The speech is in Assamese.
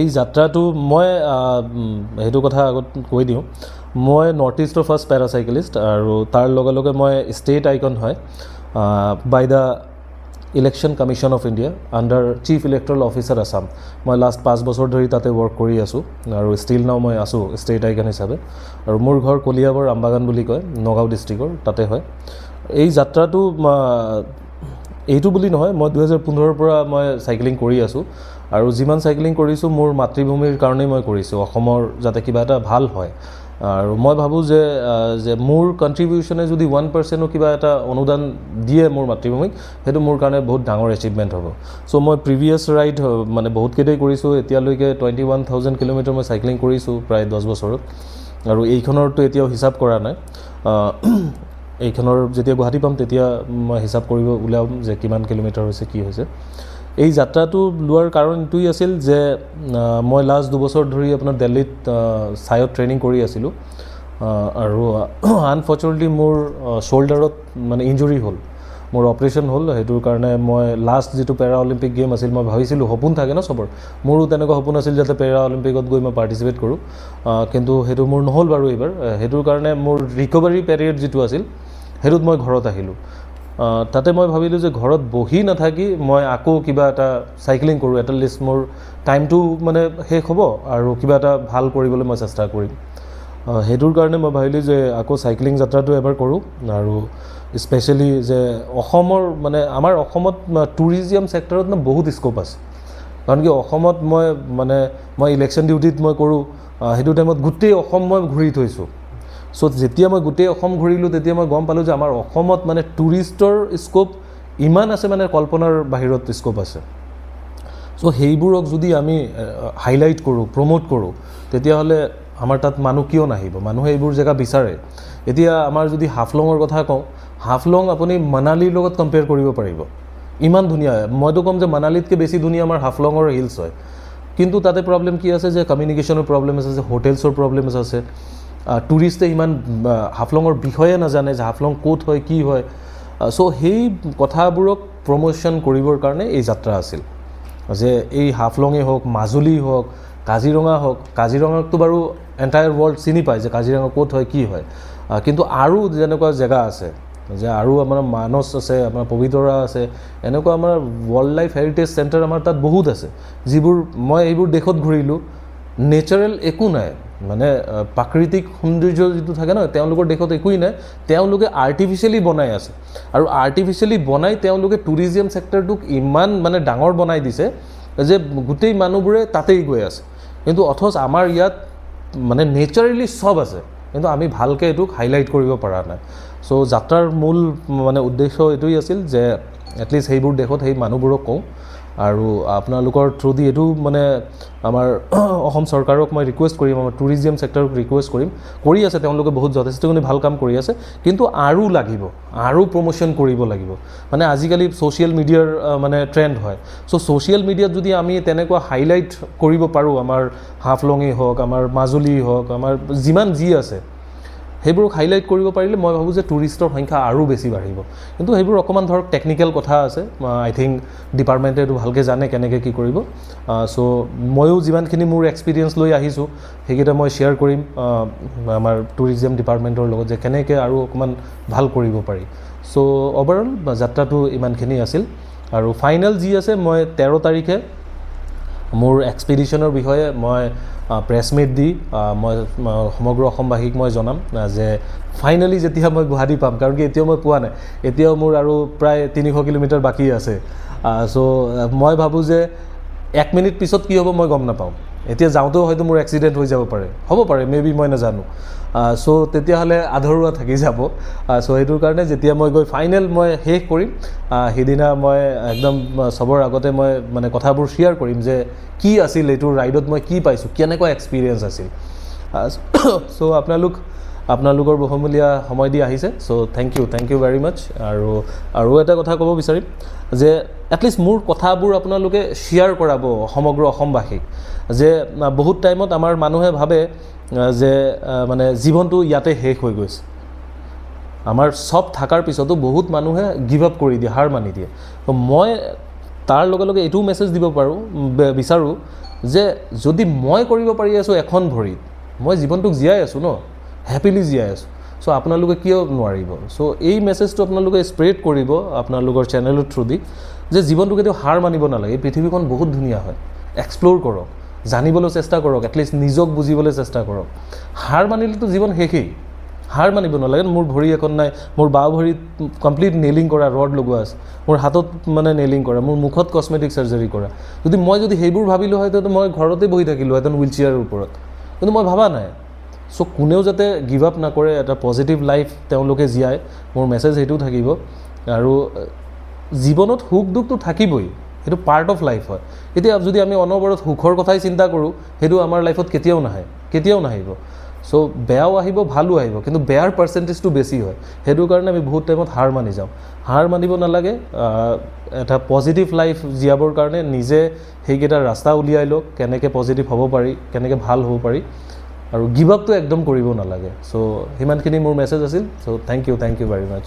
এই যাত্ৰাটো মই সেইটো কথা আগত কৈ দিওঁ মই নৰ্থ ইষ্টৰ ফাৰ্ষ্ট পেৰাচাইকেলিষ্ট আৰু তাৰ লগে লগে মই ষ্টেট আইকন হয় by the election commission of India under chief electoral officer Assam মই লাষ্ট 5 বছৰ ধৰি তাতে ৱৰ্ক কৰি আছোঁ আৰু ষ্টিল নাও মই আছোঁ ষ্টেট আইকন হিচাপে আৰু মোৰ ঘৰ কলিয়াবৰ আমবাগান বুলি কয় নগাঁও ডিষ্ট্ৰিক্টৰ তাতে হয় এই যাত্ৰাটো এইটো বুলি নহয় মই 2015ৰ পৰা মই চাইক্লিং কৰি আছোঁ আৰু যিমান চাইক্লিং কৰিছোঁ মোৰ মাতৃভূমিৰ কাৰণেই মই কৰিছোঁ অসমৰ যাতে কিবা এটা ভাল হয় আৰু মই ভাবোঁ যে মোৰ কণ্ট্ৰিবিউশ্যনে যদি 1%ও কিবা এটা অনুদান দিয়ে মোৰ মাতৃভূমিক সেইটো মোৰ কাৰণে বহুত ডাঙৰ এচিভমেণ্ট হ'ব চ' মই প্ৰিভিয়াছ ৰাইড মানে বহুতকেইটাই কৰিছোঁ এতিয়ালৈকে 21,000 কিলোমিটাৰ মই চাইক্লিং কৰিছোঁ প্ৰায় 10 বছৰত আৰু এইখনৰতো এতিয়াও হিচাপ কৰা নাই এইখনৰ যেতিয়া গুৱাহাটী পাম তেতিয়া মই হিচাপ কৰিব ওলাম যে কিমান কিলোমিটাৰ হৈছে কি হৈছে এই যাত্ৰাটো লোৱাৰ কাৰণ এইটোই আছিল যে মই লাষ্ট 2 বছৰ ধৰি আপোনাৰ দিল্লীত সায়ত ট্ৰেইনিং কৰি আছিলোঁ আৰু আনফৰ্চুনেটলি মোৰ শোল্ডাৰত মানে ইঞ্জুৰি হ'ল মোৰ অপাৰেশ্যন হ'ল সেইটোৰ কাৰণে মই লাষ্ট যিটো পেৰা অলিম্পিক গেম আছিল মই ভাবিছিলোঁ সপোন থাকে ন চবৰ মোৰো তেনেকুৱা সপোন আছিল যাতে পেৰা অলিম্পিকত গৈ মই পাৰ্টিচিপেট কৰোঁ কিন্তু সেইটো মোৰ নহ'ল বাৰু এইবাৰ সেইটোৰ কাৰণে মোৰ ৰিকভাৰী পিৰিয়ড যিটো আছিল সেইটোত মই ঘৰত আহিলোঁ তাতে মই ভাবিলোঁ যে ঘৰত বহি নাথাকি মই আকৌ কিবা এটা চাইক্লিং কৰোঁ এটা লিষ্ট মোৰ টাইমটো মানে শেষ হ'ব আৰু কিবা এটা ভাল কৰিবলৈ মই চেষ্টা কৰিম সেইটোৰ কাৰণে মই ভাবিলোঁ যে আকৌ চাইক্লিং যাত্ৰাটো এবাৰ কৰোঁ আৰু স্পেচিয়েলি যে অসমৰ মানে আমাৰ অসমত টুৰিজিয়াম ছেক্টৰত না বহুত স্কোপ আছে কাৰণ কি অসমত মই ইলেকশ্যন ডিউটিত মই কৰোঁ সেইটো টাইমত গোটেই অসম মই ঘূৰি থৈছোঁ চ' যেতিয়া মই গোটেই অসম ঘূৰিলোঁ তেতিয়া মই গম পালোঁ যে আমাৰ অসমত মানে টুৰিষ্টৰ স্কোপ ইমান আছে মানে কল্পনাৰ বাহিৰত স্কোপ আছে চ' সেইবোৰক যদি আমি হাইলাইট কৰোঁ প্ৰমোট কৰোঁ তেতিয়াহ'লে আমাৰ তাত মানুহ কিয় নাহিব মানুহে এইবোৰ জেগা বিচাৰে এতিয়া আমাৰ যদি হাফলঙৰ কথা কওঁ হাফলং আপুনি মানালীৰ লগত কম্পেয়াৰ কৰিব পাৰিব ইমান ধুনীয়া মইতো ক'ম যে মানালীতকৈ বেছি ধুনীয়া আমাৰ হাফলঙৰ হিলছ হয় কিন্তু তাতে প্ৰব্লেম কি আছে যে কমিউনিকেশ্যনৰ প্ৰব্লেম আছে যে হোটেলছৰ প্ৰব্লেমছ আছে টুৰিষ্টে ইমান হাফলঙৰ বিষয়ে নাজানে যে হাফলং ক'ত হয় কি হয় চ' সেই কথাবোৰক প্ৰমোশ্যন কৰিবৰ কাৰণে এই যাত্ৰা আছিল যে এই হাফলঙেই হওক মাজুলী হওক কাজিৰঙাকতো বাৰু এণ্টায়াৰ ৱৰ্ল্ড চিনি পায় যে কাজিৰঙা ক'ত হয় কি হয় কিন্তু আৰু যেনেকুৱা জেগা আছে যে আৰু আমাৰ মানস আছে আমাৰ পবিতৰা আছে এনেকুৱা আমাৰ ৱৰ্ল্ড লাইফ হেৰিটেজ চেণ্টাৰ আমাৰ তাত বহুত আছে যিবোৰ মই এইবোৰ দেশত ঘূৰিলোঁ নেচাৰেল একো নাই মানে প্ৰাকৃতিক সৌন্দৰ্য যিটো থাকে ন তেওঁলোকৰ দেশত একোই নাই তেওঁলোকে আৰ্টিফিচিয়েলি বনাই আছে আৰু আৰ্টিফিচিয়েলি বনাই তেওঁলোকে টুৰিজিয়াম ছেক্টৰটোক ইমান মানে ডাঙৰ বনাই দিছে যে গোটেই মানুহবোৰে তাতেই গৈ আছে কিন্তু অথচ আমাৰ ইয়াত মানে নেচাৰেলি সব আছে কিন্তু আমি ভালকৈ এইটোক হাইলাইট কৰিব পৰা নাই চ' যাত্ৰাৰ মূল মানে উদ্দেশ্য এইটোই আছিল যে এটলিষ্ট সেইবোৰ দেশত সেই মানুহবোৰক কওঁ আৰু আপোনালোকৰ থ্ৰু দি এইটো মানে আমাৰ অসম চৰকাৰক মই ৰিকুৱেষ্ট কৰিম আমাৰ টুৰিজিয়াম ছেক্টৰক ৰিকুৱেষ্ট কৰিম কৰি আছে তেওঁলোকে বহুত যথেষ্টখিনি ভাল কাম কৰি আছে কিন্তু আৰু লাগিব আৰু প্ৰমোশ্যন কৰিব লাগিব মানে আজিকালি ছ'চিয়েল মিডিয়াৰ মানে ট্ৰেণ্ড হয় চ' ছ'চিয়েল মিডিয়াত যদি আমি তেনেকুৱা হাইলাইট কৰিব পাৰোঁ আমাৰ হাফলঙেই হওক আমাৰ মাজুলী হওক আমাৰ যিমান যি আছে সেইবোৰক হাইলাইট কৰিব পাৰিলে মই ভাবোঁ যে টুৰিষ্টৰ সংখ্যা আৰু বেছি বাঢ়িব কিন্তু সেইবোৰ অকণমান ধৰক টেকনিকেল কথা আছে আই থিংক ডিপাৰ্টমেণ্টে এইটো ভালকৈ জানে কেনেকৈ কি কৰিব চ' ময়ো যিমানখিনি মোৰ এক্সপিৰিয়েঞ্চ লৈ আহিছোঁ সেইকেইটা মই শ্বেয়াৰ কৰিম আমাৰ টুৰিজিয়াম ডিপাৰ্টমেণ্টৰ লগত যে কেনেকৈ আৰু অকণমান ভাল কৰিব পাৰি চ' অভাৰঅল যাত্ৰাটো ইমানখিনি আছিল আৰু ফাইনেল যি আছে মই 13 তাৰিখে মোৰ এক্সপিডিশ্যনৰ বিষয়ে মই প্ৰেছ মিট দি মই সমগ্ৰ অসমবাসীক মই জনাম যে ফাইনেলি যেতিয়া মই গুৱাহাটী পাম কাৰণ কি এতিয়াও মই পোৱা নাই এতিয়াও মোৰ আৰু প্ৰায় 300 কিলোমিটাৰ বাকী আছে চ' মই ভাবোঁ যে 1 মিনিট পিছত কি হ'ব মই গম নাপাওঁ এতিয়া যাওঁতেও হয়তো মোৰ এক্সিডেণ্ট হৈ যাব পাৰে হ'ব পাৰে মেবি মই নাজানো চ' তেতিয়াহ'লে আধৰুৱা থাকি যাব চ' সেইটোৰ কাৰণে যেতিয়া মই গৈ ফাইনেল মই শেষ কৰিম সেইদিনা মই একদম চবৰ আগতে মই মানে কথাবোৰ শ্বেয়াৰ কৰিম যে কি আছিল এইটো ৰাইডত মই কি পাইছোঁ কেনেকুৱা এক্সপিৰিয়েঞ্চ আছিল চ' আপোনালোকৰ বহুমূলীয়া সময় দি আহিছে চ' থেংক ইউ ভেৰি মাছ আৰু এটা কথা ক'ব বিচাৰিম যে এটলিষ্ট মোৰ কথাবোৰ আপোনালোকে শ্বেয়াৰ কৰাব সমগ্ৰ অসমবাসীক যে বহুত টাইমত আমাৰ মানুহে ভাবে যে মানে জীৱনটো ইয়াতে শেষ হৈ গৈছে আমাৰ সব থাকাৰ পিছতো বহুত মানুহে গিভ আপ কৰি দিয়ে হাৰ মানি দিয়ে তো মই তাৰ লগে লগে এইটো মেছেজ দিব বিচাৰোঁ যে যদি মই কৰিব পাৰি আছোঁ এখন ভৰিত, মই জীৱনটোক জীয়াই আছোঁ ন, হেপিলি জীয়াই আছোঁ, চ' আপোনালোকে কিয় নোৱাৰিব? চ' এই মেছেজটো আপোনালোকে স্প্ৰেড কৰিব আপোনালোকৰ চেনেলৰ থ্ৰুদি যে জীৱনটো কেতিয়াও হাৰ মানিব নালাগে। এই পৃথিৱীখন বহুত ধুনীয়া হয়, এক্সপ্ল'ৰ কৰক, জানিবলৈ চেষ্টা কৰক, এটলিষ্ট নিজক বুজিবলৈ চেষ্টা কৰক। হাৰ মানিলেতো জীৱন শেষেই, হাৰ মানিব নালাগে। মোৰ ভৰি এখন নাই, মোৰ বাওঁ ভৰিত কমপ্লিট নেইলিং কৰা, ৰড লগোৱা আছে, মোৰ হাতত মানে নেইলিং কৰা, মোৰ মুখত কছমেটিক চাৰ্জাৰী কৰা। মই যদি সেইবোৰ ভাবিলোঁ হয় তেতিয়া মই ঘৰতে বহি থাকিলোঁ হেঁতেন হুইল চেয়াৰৰ ওপৰত, কিন্তু মই ভাবা নাই। চ' কোনেও যাতে গিভ আপ নকৰে, এটা পজিটিভ লাইফ তেওঁলোকে জীয়াই, মোৰ মেছেজ সেইটোও থাকিব। আৰু জীৱনত সুখ দুখটো থাকিবই, সেইটো পাৰ্ট অফ লাইফ হয়। এতিয়া যদি আমি অনবৰত সুখৰ কথাই চিন্তা কৰোঁ, সেইটো আমাৰ লাইফত কেতিয়াও নাহে, কেতিয়াও নাহিব। চ' বেয়াও আহিব, ভালো আহিব, কিন্তু বেয়াৰ পাৰ্চেণ্টেজটো বেছি হয়। সেইটো কাৰণে আমি বহুত টাইমত হাৰ মানি যাওঁ। হাৰ মানিব নালাগে। এটা পজিটিভ লাইফ জীয়াবৰ কাৰণে নিজে সেইকেইটা ৰাস্তা উলিয়াই লওক, কেনেকৈ পজিটিভ হ'ব পাৰি, কেনেকৈ ভাল হ'ব পাৰি, আৰু গিভ আপটো একদম কৰিব নালাগে। চ' সিমানখিনি মোৰ মেছেজ আছিল। চ' থেংক ইউ ভেৰি মাছ।